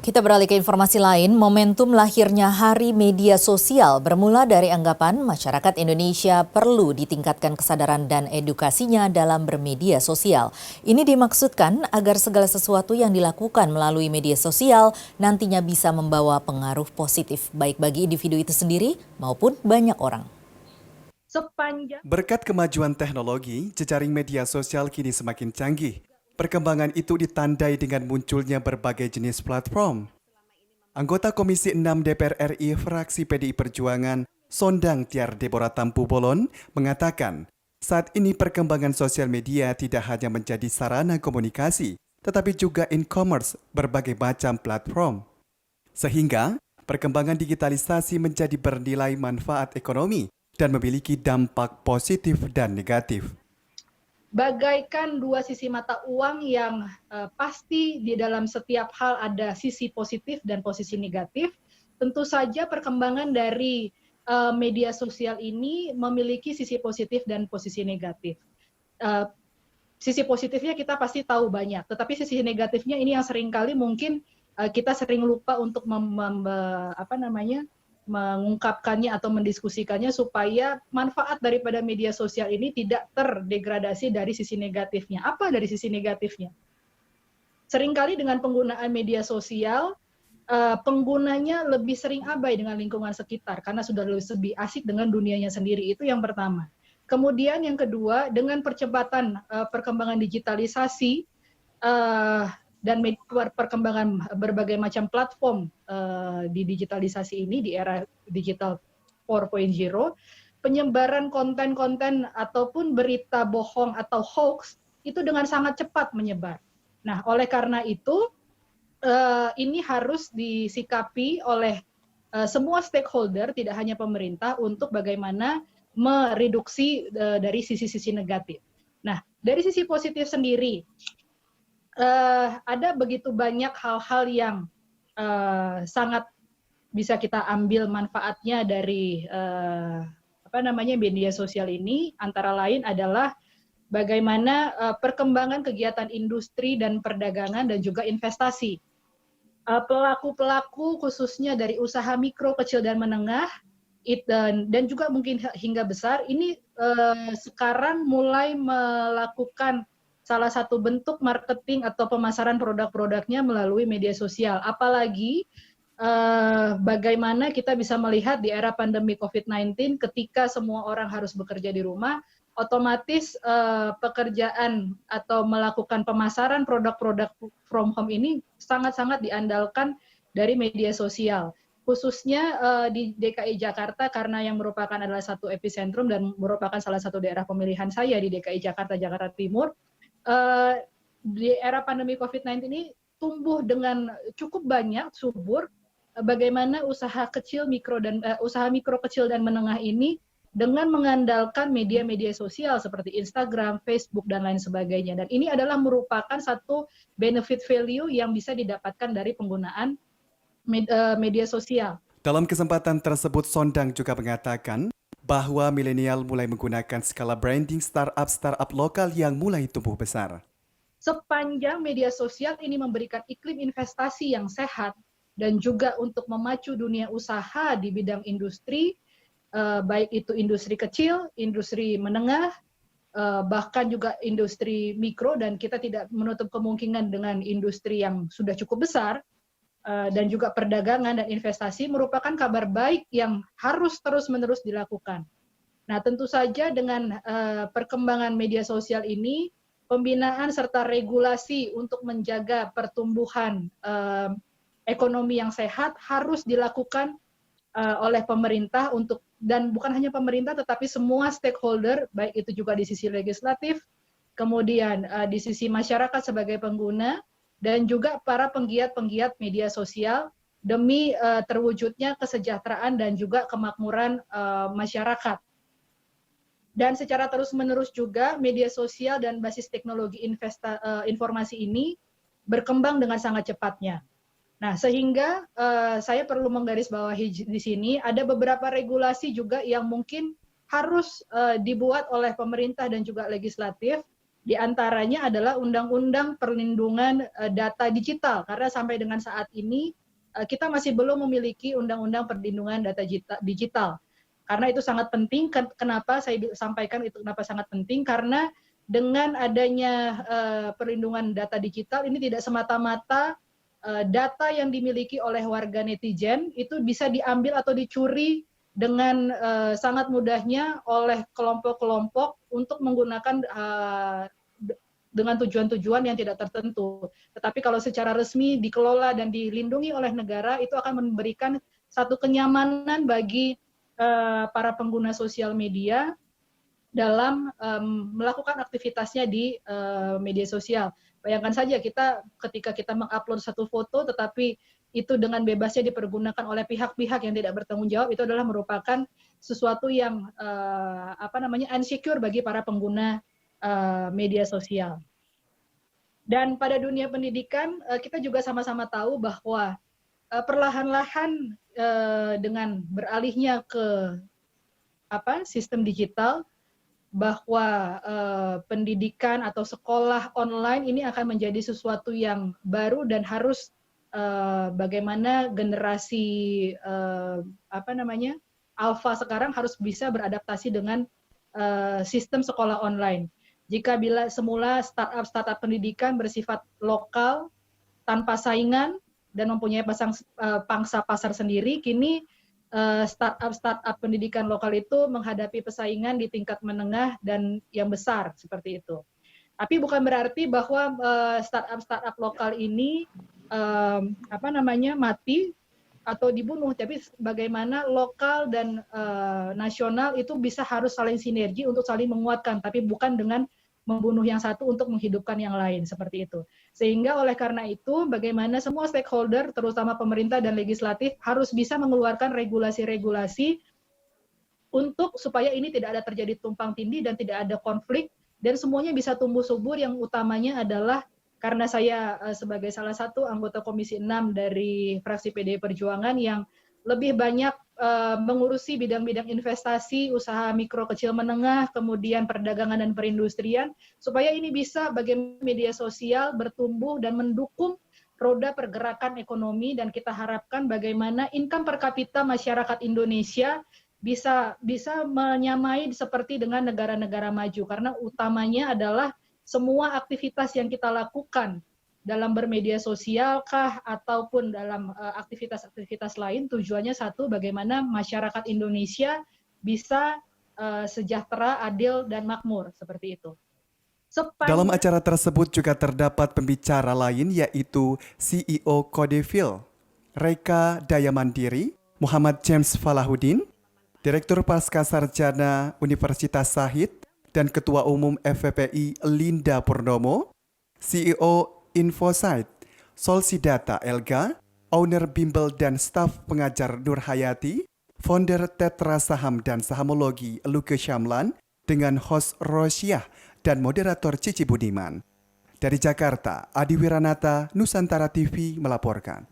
Kita beralih ke informasi lain, momentum lahirnya Hari Media Sosial bermula dari anggapan masyarakat Indonesia perlu ditingkatkan kesadaran dan edukasinya dalam bermedia sosial. Ini dimaksudkan agar segala sesuatu yang dilakukan melalui media sosial nantinya bisa membawa pengaruh positif baik bagi individu itu sendiri maupun banyak orang. Berkat kemajuan teknologi, jejaring media sosial kini semakin canggih. Perkembangan itu ditandai dengan munculnya berbagai jenis platform. Anggota Komisi 6 DPR RI fraksi PDI Perjuangan, Sondang Tiar Deborah Tampu Bolon, mengatakan, saat ini perkembangan sosial media tidak hanya menjadi sarana komunikasi, tetapi juga e-commerce berbagai macam platform. Sehingga, perkembangan digitalisasi menjadi bernilai manfaat ekonomi dan memiliki dampak positif dan negatif. Bagaikan dua sisi mata uang yang pasti di dalam setiap hal ada sisi positif dan posisi negatif. Tentu saja perkembangan dari media sosial ini memiliki sisi positif dan posisi negatif. Sisi positifnya kita pasti tahu banyak, tetapi sisi negatifnya ini yang seringkali mungkin kita sering lupa untuk mengungkapkannya atau mendiskusikannya supaya manfaat daripada media sosial ini tidak terdegradasi dari sisi negatifnya. Apa dari sisi negatifnya? Seringkali dengan penggunaan media sosial, penggunanya lebih sering abai dengan lingkungan sekitar karena sudah lebih asik dengan dunianya sendiri. Itu yang pertama. Kemudian yang kedua, dengan percepatan perkembangan digitalisasi dan perkembangan berbagai macam platform di digitalisasi ini, di era digital 4.0, penyebaran konten-konten ataupun berita bohong atau hoax itu dengan sangat cepat menyebar. Nah, oleh karena itu, ini harus disikapi oleh semua stakeholder, tidak hanya pemerintah, untuk bagaimana mereduksi dari sisi-sisi negatif. Nah, dari sisi positif sendiri, ada begitu banyak hal-hal yang sangat bisa kita ambil manfaatnya dari media sosial ini. Antara lain adalah bagaimana perkembangan kegiatan industri dan perdagangan dan juga investasi. Pelaku-pelaku khususnya dari usaha mikro, kecil dan menengah dan juga mungkin hingga besar ini sekarang mulai melakukan salah satu bentuk marketing atau pemasaran produk-produknya melalui media sosial. Apalagi bagaimana kita bisa melihat di era pandemi COVID-19 ketika semua orang harus bekerja di rumah, otomatis pekerjaan atau melakukan pemasaran produk-produk from home ini sangat-sangat diandalkan dari media sosial. Khususnya di DKI Jakarta karena yang merupakan adalah satu epicentrum dan merupakan salah satu daerah pemilihan saya di DKI Jakarta, Jakarta Timur. Di era pandemi COVID-19 ini tumbuh dengan cukup banyak, subur, bagaimana usaha mikro kecil dan menengah ini dengan mengandalkan media-media sosial seperti Instagram, Facebook, dan lain sebagainya. Dan ini adalah merupakan satu benefit value yang bisa didapatkan dari penggunaan media sosial. Dalam kesempatan tersebut, Sondang juga mengatakan bahwa milenial mulai menggunakan skala branding startup lokal yang mulai tumbuh besar. Sepanjang media sosial ini memberikan iklim investasi yang sehat dan juga untuk memacu dunia usaha di bidang industri, baik itu industri kecil, industri menengah, bahkan juga industri mikro, dan kita tidak menutup kemungkinan dengan industri yang sudah cukup besar, dan juga perdagangan dan investasi merupakan kabar baik yang harus terus-menerus dilakukan. Nah, tentu saja dengan perkembangan media sosial ini, pembinaan serta regulasi untuk menjaga pertumbuhan ekonomi yang sehat harus dilakukan oleh pemerintah dan bukan hanya pemerintah tetapi semua stakeholder, baik itu juga di sisi legislatif, kemudian di sisi masyarakat sebagai pengguna, dan juga para penggiat-penggiat media sosial demi terwujudnya kesejahteraan dan juga kemakmuran masyarakat. Dan secara terus-menerus juga media sosial dan basis teknologi informasi ini berkembang dengan sangat cepatnya. Nah, sehingga saya perlu menggarisbawahi di sini ada beberapa regulasi juga yang mungkin harus dibuat oleh pemerintah dan juga legislatif Di antaranya adalah Undang-Undang Perlindungan Data Digital, karena sampai dengan saat ini kita masih belum memiliki Undang-Undang Perlindungan Data Digital. Karena itu sangat penting. Kenapa saya sampaikan itu kenapa sangat penting? Karena dengan adanya perlindungan data digital ini tidak semata-mata data yang dimiliki oleh warga netizen itu bisa diambil atau dicuri dengan sangat mudahnya oleh kelompok-kelompok untuk menggunakan dengan tujuan-tujuan yang tidak tertentu. Tetapi kalau secara resmi dikelola dan dilindungi oleh negara, itu akan memberikan satu kenyamanan bagi para pengguna sosial media dalam melakukan aktivitasnya di media sosial. Bayangkan saja ketika kita mengupload satu foto, tetapi itu dengan bebasnya dipergunakan oleh pihak-pihak yang tidak bertanggung jawab, itu adalah merupakan sesuatu yang insecure bagi para pengguna media sosial. Dan pada dunia pendidikan kita juga sama-sama tahu bahwa perlahan-lahan dengan beralihnya ke sistem digital, bahwa pendidikan atau sekolah online ini akan menjadi sesuatu yang baru dan harus bagaimana generasi alpha sekarang harus bisa beradaptasi dengan sistem sekolah online. Jika bila semula startup pendidikan bersifat lokal tanpa saingan dan mempunyai pangsa pasar sendiri, kini startup pendidikan lokal itu menghadapi persaingan di tingkat menengah dan yang besar seperti itu. Tapi bukan berarti bahwa startup lokal ini mati atau dibunuh, tapi bagaimana lokal dan nasional itu bisa harus saling sinergi untuk saling menguatkan, tapi bukan dengan membunuh yang satu untuk menghidupkan yang lain, seperti itu. Sehingga oleh karena itu, bagaimana semua stakeholder, terutama pemerintah dan legislatif, harus bisa mengeluarkan regulasi-regulasi untuk supaya ini tidak ada terjadi tumpang tindih dan tidak ada konflik, dan semuanya bisa tumbuh subur. Yang utamanya adalah, karena saya sebagai salah satu anggota Komisi 6 dari fraksi PDI Perjuangan yang lebih banyak mengurusi bidang-bidang investasi, usaha mikro kecil menengah, kemudian perdagangan dan perindustrian, supaya ini bisa bagaimana media sosial bertumbuh dan mendukung roda pergerakan ekonomi, dan kita harapkan bagaimana income per kapita masyarakat Indonesia bisa menyamai seperti dengan negara-negara maju, karena utamanya adalah semua aktivitas yang kita lakukan dalam bermedia sosial kah ataupun dalam aktivitas-aktivitas lain, tujuannya satu, bagaimana masyarakat Indonesia bisa sejahtera, adil, dan makmur, seperti itu. Dalam acara tersebut juga terdapat pembicara lain, yaitu CEO Codeville, Reka Dayamandiri, Muhammad James Falahuddin, Direktur Pasca Sarjana Universitas Sahid, dan Ketua Umum FVPI Linda Purnomo, CEO Infosight, Solsidata Elga, owner bimbel dan staf pengajar Nur Hayati, founder Tetra Saham dan Sahamologi Luke Syamlan, dengan host Rosiah dan moderator Cici Budiman. Dari Jakarta, Adi Wiranata, Nusantara TV melaporkan.